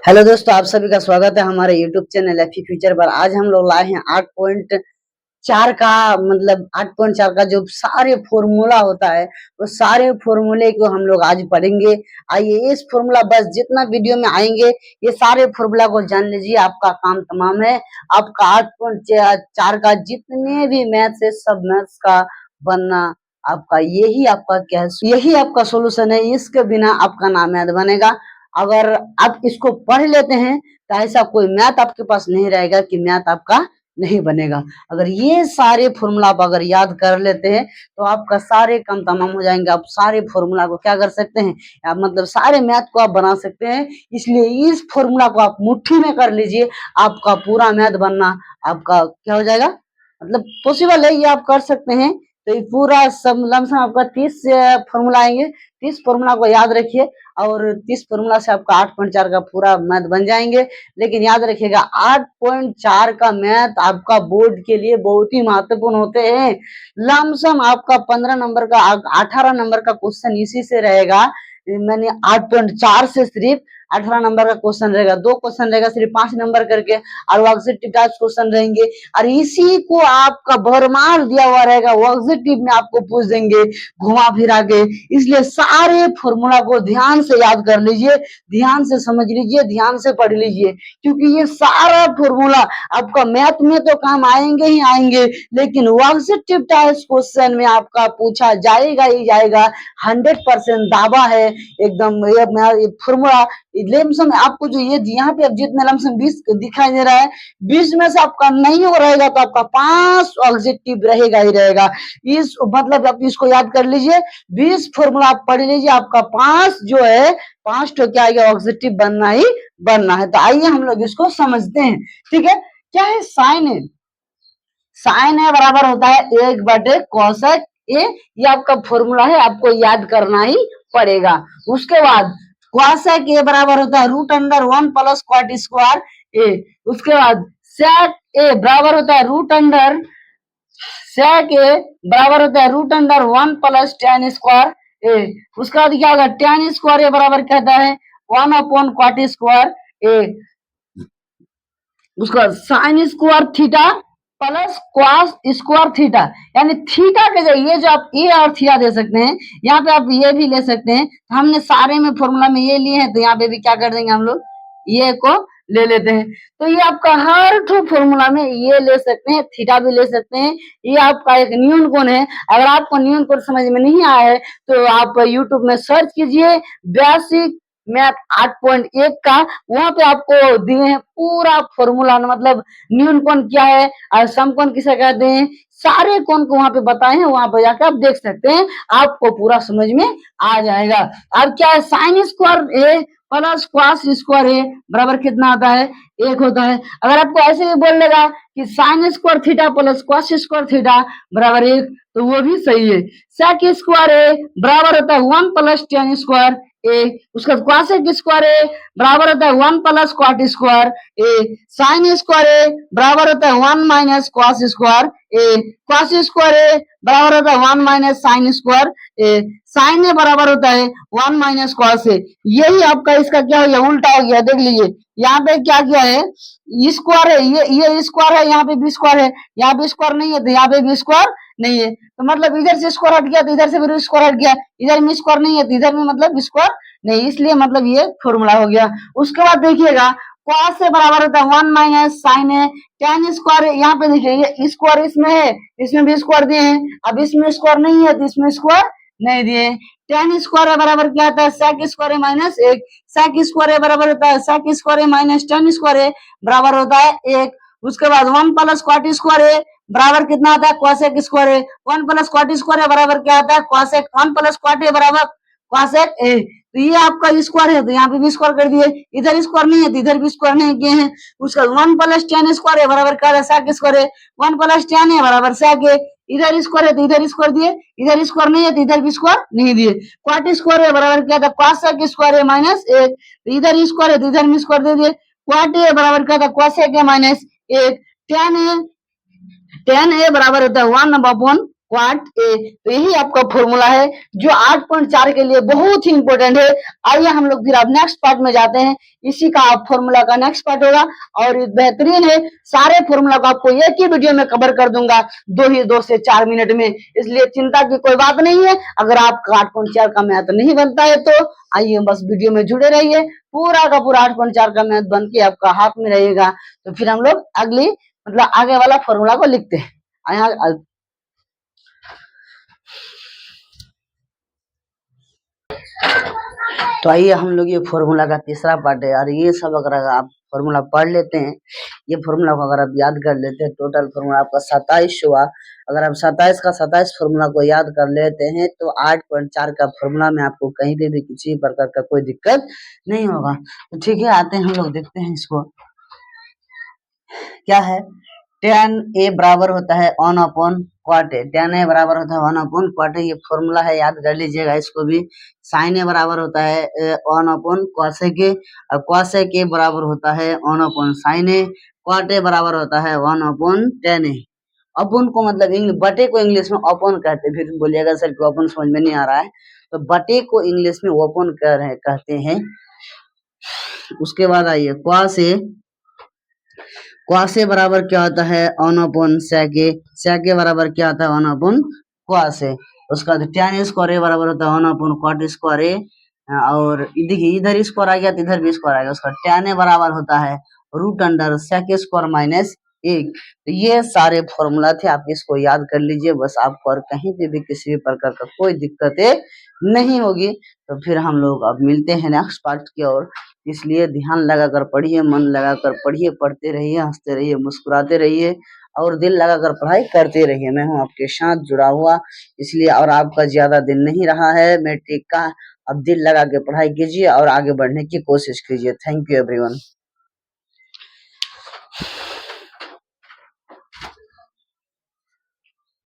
Hello दोस्तों, आप सभी का स्वागत है हमारे यूट्यूब चैनल एफी फ्यूचर पर। आज हम लोग लाए हैं 8.4 का 8.4 का जो सारे फॉर्मूला होता है वो सारे फॉर्मूले को हम लोग आज पढ़ेंगे। आइए इस फॉर्मूला बस जितना वीडियो में आएंगे ये सारे फॉर्मूला को जान लीजिए, आपका काम तमाम है। आपका 8.4 का जितने भी मैथ्स है सब मैथ्स का बनना आपका यही आपका सोल्यूशन है। इसके बिना आपका ना मैथ बनेगा। अगर आप इसको पढ़ लेते हैं तो ऐसा कोई मैथ आपके पास नहीं रहेगा कि मैथ आपका नहीं बनेगा। अगर ये सारे फॉर्मूला आप अगर याद कर लेते हैं तो आपका सारे काम तमाम हो जाएंगे। आप सारे फॉर्मूला को क्या कर सकते हैं, आप मतलब सारे मैथ को आप बना सकते हैं। इसलिए इस फॉर्मूला को आप मुट्ठी में कर लीजिए, आपका पूरा मैथ बनना आपका क्या हो जाएगा, मतलब पॉसिबल है, ये आप कर सकते हैं। तो ये पूरा सब लमसम आपका 30 फॉर्मूला आएंगे। 30 फॉर्मूला को याद रखिए और 30 फॉर्मूला से आपका 8.4 का पूरा मैथ बन जाएंगे। लेकिन याद रखिएगा 8.4 का मैथ आपका बोर्ड के लिए बहुत ही महत्वपूर्ण होते हैं। लमसम आपका 15 नंबर का 18 नंबर का क्वेश्चन इसी से रहेगा। मैंने 8.4 से सिर्फ 18 नंबर का क्वेश्चन रहेगा। 2 क्वेश्चन रहेगा सिर्फ 5 नंबर करके और वर्कशीट टाइप क्वेश्चन रहेंगे और इसी को आपका भरमार दिया हुआ रहेगा। वर्कशीट में आपको पूछ देंगे घुमा फिरा के। इसलिए सारे फॉर्मूला को ध्यान से याद कर लीजिए, ध्यान से समझ लीजिए, ध्यान से पढ़ लीजिए, क्योंकि ये सारा फॉर्मूला आपका मैथ में तो काम आएंगे ही आएंगे, लेकिन वर्कशीट टाइप क्वेश्चन में आपका पूछा जाएगा ही जाएगा। 100% दावा है एकदम। ये फॉर्मूला लमसम आपको जो ये यहाँ पे अब जितने लमसम 20 दिखाई दे रहा है, 20 में से आपका नहीं हो रहेगा तो आपका 5 ऑब्जेक्टिव रहेगा ही रहेगा। इस मतलब आप इसको याद कर लीजिए, 20 फॉर्मूला आप पढ़ लीजिए, आपका 5 जो है 5 तो क्या है ऑब्जेक्टिव बनना ही बनना है। तो आइए हम लोग इसको समझते हैं। ठीक है, क्या है साइन है? साइन है बराबर होता है 1/cosec ए। ये आपका फॉर्मूला है, आपको याद करना ही पड़ेगा। उसके बाद cosec ए बराबर होता है √1 प्लस क्वाट स्क्वायर ए। उसके बाद sec ए बराबर होता है sec ए बराबर होता है √1 प्लस tan स्क्वायर ए। उसके बाद क्या होगा, tan स्क्वायर ए बराबर कहता है 1/cot स्क्वायर ए। उसका sine square theta plus cos square theta, यानी थीटा के जरिए जो आप ए और थीटा दे सकते हैं, यहाँ पे आप ये भी ले सकते हैं। हमने सारे में फॉर्मूला में ये लिए हैं तो यहाँ पे भी क्या कर देंगे हम लोग, ये को ले लेते हैं। तो ये आपका हर फॉर्मूला में ये ले सकते हैं, थीटा भी ले सकते हैं। ये आपका एक न्यून कोण है। अगर आपको न्यून कोण समझ में नहीं आया है तो आप यूट्यूब में सर्च कीजिए बेसिक मैथ 8.1 का, वहां पे आपको दिए हैं पूरा फॉर्मूला, मतलब न्यून कोण क्या है और समकोण किसे कहते हैं, सारे कोण को वहां पे बताए हैं। वहां पे जाकर आप देख सकते हैं, आपको पूरा समझ में आ जाएगा। अब क्या है, साइन स्क्वायर ए प्लस कॉस स्क्वायर ए बराबर कितना आता है, 1 होता है। अगर आपको ऐसे भी बोल देगा कि sine square theta plus cos square theta बराबर 1, तो वो भी सही है। सेक स्क्वायर ए बराबर होता है 1 प्लस tan स्क्वायर ए। उसका cosec स्क्वायर ए बराबर होता है 1 प्लस cot स्क्वायर ए। साइन स्क्वायर ए बराबर होता है 1 माइनस cos स्क्वायर ए। cos स्क्वायर ए बराबर होता है 1 माइनस साइन स्क्वायर ए। साइन ए बराबर होता है 1 माइनस cos ए। यही आपका इसका क्या हो गया, उल्टा हो गया। देख लीजिए यहाँ पे क्या किया है, स्क्वायर है, ये स्क्वायर है, यहाँ पे भी स्क्वायर है, यहाँ पे स्क्वायर नहीं है तो यहाँ पे भी स्क्वायर नहीं है। तो मतलब इधर से स्क्वायर हट गया तो इधर से भी स्क्वायर हट गया, इधर में स्क्वायर नहीं है तो इधर में मतलब स्क्वायर नहीं, इसलिए मतलब ये फॉर्मूला हो गया। उसके बाद देखिएगा cos से बराबर होता है 1 माइनस साइन है tan स्क्वायर। यहाँ पे देखिए ये स्क्वायर इसमें है, इसमें भी स्क्वायर दिए हैं। अब इसमें स्क्वायर नहीं है तो इसमें स्क्वायर नहीं दिए। tan स्क्वायर बराबर क्या होता है, sec square minus 1। sec square बराबर होता है sec square minus tan square बराबर होता है 1। उसके बाद 1 प्लस cot स्क्वायर बराबर कितना आता है, cosec square 1 plus cot square बराबर क्या आता है, cosec 1 प्लस cot बराबर cosec ए। तो ये आपका स्क्वायर है तो यहाँ पे भी स्क्वायर कर दिए, इधर स्क्वायर नहीं है तो इधर भी स्क्वायर नहीं किए हैं। उसका 1 प्लस tan स्क्वायर बराबर क्या है, sec स्क्वायर 1 प्लस tan है बराबर sec है। इधर स्क्वायर है तो इधर स्क्वायर दिए, इधर स्क्वायर नहीं है तो इधर भी स्क्वायर नहीं दिए। cot स्क्वायर बराबर क्या था, cosec स्क्वायर माइनस 1। तो इधर स्क्वायर है तो इधर भी स्क्वायर दे दिए। cot ए बराबर क्या था, cosec माइनस 1। tan ए बराबर होता है 1/√1 क्वाट ए। तो यही आपका फॉर्मूला है जो 8.4 के लिए बहुत ही इंपॉर्टेंट है। आइए हम लोग फिर अब नेक्स्ट पार्ट में जाते हैं। इसी का फॉर्मूला का नेक्स्ट पार्ट होगा और बेहतरीन है। सारे फॉर्मूला को आपको एक ही वीडियो में कवर कर दूंगा 2 से 4 मिनट में, इसलिए चिंता की कोई बात नहीं है। अगर आपका 8.4 का मैथ नहीं बनता है तो आइए बस वीडियो में जुड़े रहिए, पूरा का पूरा 8.4 का मैथ बन के आपका हाथ में रहेगा। तो फिर हम लोग अगली मतलब आगे वाला फॉर्मूला को लिखते हैं। यहाँ तो आइए हम लोग ये फॉर्मूला का तीसरा पार्ट है और ये सब अगर आप फॉर्मूला पढ़ लेते हैं, ये फॉर्मूला को अगर आप याद कर लेते हैं, टोटल फॉर्मूला आपका 27 हुआ। अगर आप 27 का 27 फॉर्मूला को याद कर लेते हैं तो 8.4 का फॉर्मूला में आपको कहीं पे भी किसी प्रकार का कोई दिक्कत नहीं होगा। तो ठीक है, आते हैं हम लोग देखते हैं इसको क्या है। tan a बराबर होता है 1 upon cot a. tan a बराबर होता है 1 अपॉन क्वाट ए, ये फॉर्मूला है, याद कर लीजिएगा इसको भी। sin a बराबर होता है 1 अपॉन cosec a और cosec a बराबर होता है 1 upon sin a। Cot a बराबर होता है 1 अपॉन tan a। अपन को मतलब बटे को इंग्लिश में अपन कहते हैं। फिर बोलिएगा सर कि अपन समझ में नहीं आ रहा है, तो बटे को इंग्लिश में ओपन कहते हैं। उसके बाद आइए क्वास ए बराबर क्या होता है 1 upon sec a। sec a बराबर क्या होता है 1 अपॉन क्वास ए। उसका बाद tan स्क्वायर a बराबर होता है 1 अपॉन cot स्क्वायर a। और देखिए इधर स्क्वायर आ गया तो इधर भी स्क्वायर आ गया। उसका tan a बराबर होता है root under sec square minus 1। तो ये सारे फॉर्मूला थे, आप इसको याद कर लीजिए बस, आपको और कहीं पे भी किसी भी प्रकार का कोई दिक्कतें नहीं होगी। तो फिर हम लोग अब मिलते हैं नेक्स्ट पार्ट की ओर, इसलिए ध्यान लगाकर पढ़िए, मन लगाकर पढ़िए, पढ़ते रहिए, हंसते रहिए, मुस्कुराते रहिए और दिल लगाकर पढ़ाई करते रहिए। मैं हूँ आपके साथ जुड़ा हुआ, इसलिए और आपका ज्यादा दिन नहीं रहा है मैट्रिक का। अब दिल लगा के पढ़ाई कीजिए और आगे बढ़ने की कोशिश कीजिए। Thank you everyone.